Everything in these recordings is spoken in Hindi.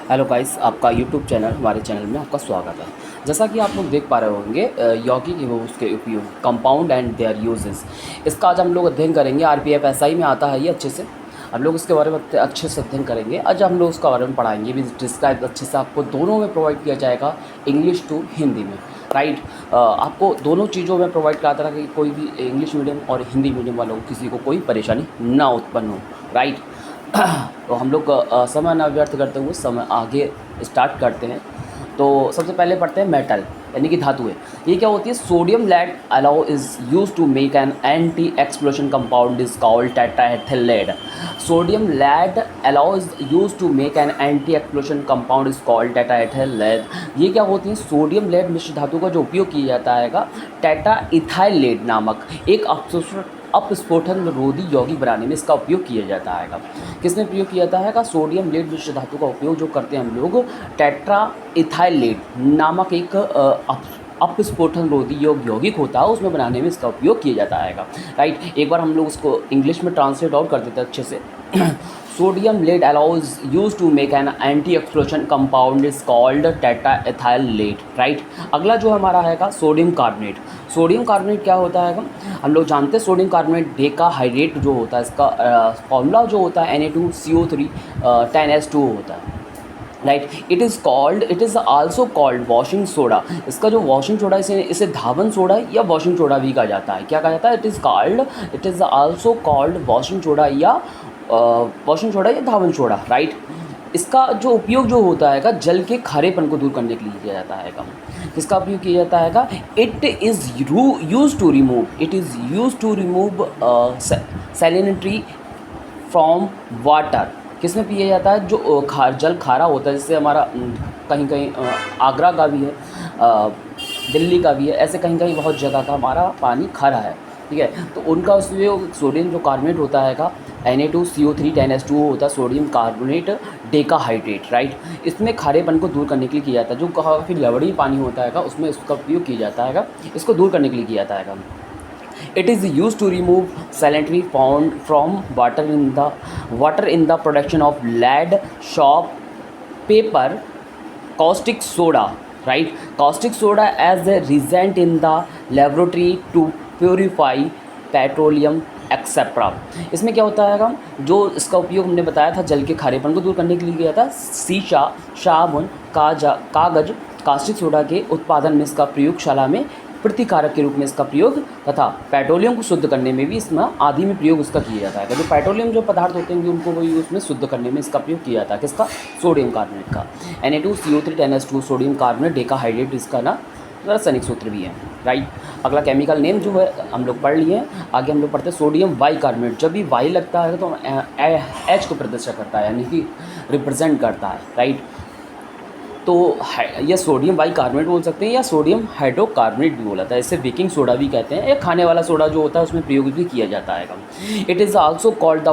हेलो गाइस, आपका यूट्यूब चैनल हमारे चैनल में आपका स्वागत है। जैसा कि आप लोग देख पा रहे होंगे यौगिक एवं उसके उपयोग, कंपाउंड एंड देयर यूजेस, इसका आज हम लोग अध्ययन करेंगे। आरपीएफ एसआई में आता है ये अच्छे से। हम लोग इसके बारे में अच्छे से अध्ययन करेंगे। आज हम लोग उसका बारे में पढ़ाएंगे भी, डिस्क्राइब अच्छे से आपको दोनों में प्रोवाइड किया जाएगा, इंग्लिश टू हिंदी में। राइट, आपको दोनों चीज़ों में प्रोवाइड कराता रहा कि कोई भी इंग्लिश मीडियम और हिंदी मीडियम वालों को किसी को कोई परेशानी ना उत्पन्न हो। राइट, तो हम लोग समय न व्यर्थ करते हुए समय आगे स्टार्ट करते हैं। तो सबसे पहले पढ़ते हैं मेटल यानी कि धातुएं। ये क्या होती है? Sodium lead alloy is use to make an anti explosion compound is called tetraethyl lead. Sodium lead alloy is use to make an anti explosion compound is called tetraethyl lead. ये क्या होती है? सोडियम लेड मिश्र धातु का जो उपयोग किया जाता है टेट्राइथाइल लेड नामक एक अपस्फोटन रोधी यौगिक बनाने में इसका उपयोग किया जाता है। किसमें प्रयोग किया जाता है? सोडियम लेड मिश्र धातु का उपयोग जो करते हैं हम लोग टेट्राइथाइल लेड नामक एक अपस्फोटन रोधी यौगिक होता है, उसमें बनाने में इसका उपयोग किया जाता है। राइट, एक बार हम लोग उसको इंग्लिश में ट्रांसलेट और कर देते हैं अच्छे से। Sodium lead allows used to make an anti explosion compound is called tetraethyl lead. Right, अगला जो हमारा है सोडियम कार्बोनेट। सोडियम कार्बोनेट क्या होता है? हम लोग जानते हैं सोडियम कार्बोनेट डेकाहाइड्रेट जो होता है, इसका फॉर्मूला जो होता है Na2CO3 10H2O होता है। Right, it is also called washing soda. इसका जो वॉशिंग सोडा इसे धावन सोडा या वॉशिंग सोडा भी कहा जाता है। क्या कहा जाता है? It is also called washing soda या धावन सोडा। राइट, इसका जो उपयोग जो होता है जल के खारेपन को दूर करने के लिए किया जाता है। किसका उपयोग किया जाता है? It is use to remove salinity from water. किसमें पिया जाता है? जो जल खारा होता है, जिससे हमारा कहीं कहीं आगरा का भी है, दिल्ली का भी है, ऐसे कहीं कहीं बहुत जगह का हमारा पानी खारा है। ठीक है, तो उनका उसमें सोडियम जो कार्बोनेट होता है Na2CO3 10H2O होता है सोडियम कार्बोनेट डेकाहाइड्रेट। राइट, इसमें खारेपन को दूर करने के लिए किया जाता है। जो काफ़ी लवड़ी पानी होता है उसमें इसका उपयोग किया जाता है, इसको दूर करने के लिए किया जाता है। It is used to remove salinity found from water in the production of lead, shop, paper, caustic soda. Right, caustic soda as a reagent in the laboratory to purify petroleum etcetera. इसमें क्या होता है? जो इसका उपयोग हमने बताया था जल के खारेपन को दूर करने के लिए किया था। शीशा, साबुन, कागज, कास्टिक सोडा के उत्पादन में इसका प्रयोगशाला में प्रतिकारक के रूप में इसका प्रयोग तथा पेट्रोलियम को शुद्ध करने में भी इसमें आदि में प्रयोग इसका किया जाता है। जो पेट्रोलियम जो पदार्थ होते हैं उनको वही उसमें शुद्ध करने में इसका प्रयोग किया जाता है। किसका? सोडियम कार्बोनेट का। Na2CO3 10H2 sodium carbonate decahydrate इसका ना रासायनिक सूत्र भी है। राइट, अगला केमिकल नेम जो है हम लोग पढ़ लिए हैं। आगे हम लोग पढ़ते हैं सोडियम बाई कार्बोनेट। जब भी वाई लगता है तो H को प्रदर्शित करता है, यानी कि रिप्रेजेंट करता है। राइट, तो यह सोडियम बाई कार्बोनेट बोल सकते हैं या सोडियम हाइड्रोकार्बोनेट भी बोला जाता है। इसे बेकिंग सोडा भी कहते हैं। एक खाने वाला सोडा जो होता है उसमें प्रयोग भी किया जाता है। It is also called the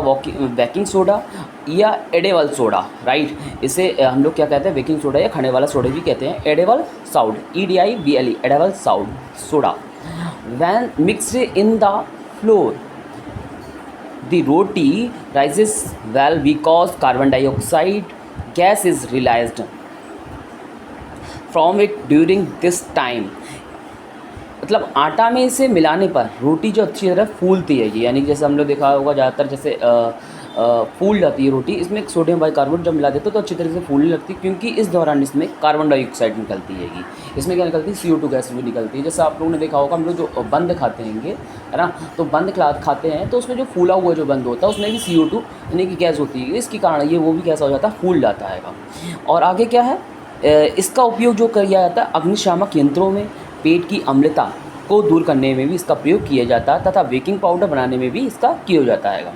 baking soda या एडेबल सोडा। राइट, इसे हम लोग क्या कहते हैं? बेकिंग सोडा या खाने वाला सोडा भी कहते हैं। एडेबल साउड, EDIBLE, एडेबल साउड soda. When mixed in the flour the roti rises well because carbon dioxide gas is released from it during this time. मतलब आटा में इसे मिलाने पर रोटी जो अच्छी तरह फूलती है, यानी जैसे हम लोग देखा होगा ज़्यादातर जैसे फूल जाती है रोटी। इसमें सोडियम बाइकार्बोनेट जब मिला देते तो अच्छी तरह से फूलने लगती है, क्योंकि इस दौरान इसमें कार्बन डाइऑक्साइड निकलती है। इसमें क्या निकलती है? CO2 गैस भी निकलती है। जैसे आप लोगों ने देखा होगा, हम लोग जो बंद खाते हैं है ना, तो बंद खाते हैं तो उसमें जो फूला हुआ जो बंद होता है उसमें भी CO2 यानी कि गैस होती है। इसके कारण ये वो भी कैसा हो जाता है? फूल जाता है। और आगे क्या है? इसका उपयोग जो किया जाता है अग्निशामक यंत्रों में पेट की अम्लता को दूर करने में भी इसका प्रयोग किया जाता है, तथा बेकिंग पाउडर बनाने में भी इसका किया जाता है।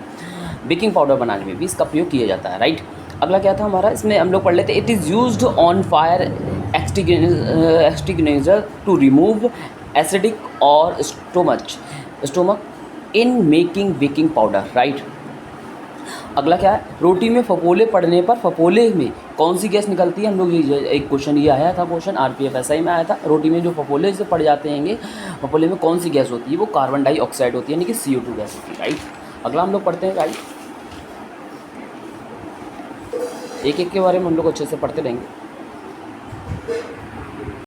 बेकिंग पाउडर बनाने में भी इसका प्रयोग किया जाता है। राइट, अगला क्या था हमारा? इसमें हम लोग पढ़ लेते हैं। It is used on fire extinguisher to remove acidic और stomach in making baking powder. Right, अगला क्या है? रोटी में फफोले पड़ने पर फफोले में कौन सी गैस निकलती है? हम लोग एक क्वेश्चन ये आया था, क्वेश्चन RPF SI में आया था। रोटी में जो फफोले से पड़ जाते हैं, फफोले में कौन सी गैस होती है? वो कार्बन डाइऑक्साइड होती है, यानी कि CO2 गैस होती है। राइट, अगला हम लोग पढ़ते हैं। राइट, एक एक के बारे में हम लोग अच्छे से पढ़ते रहेंगे।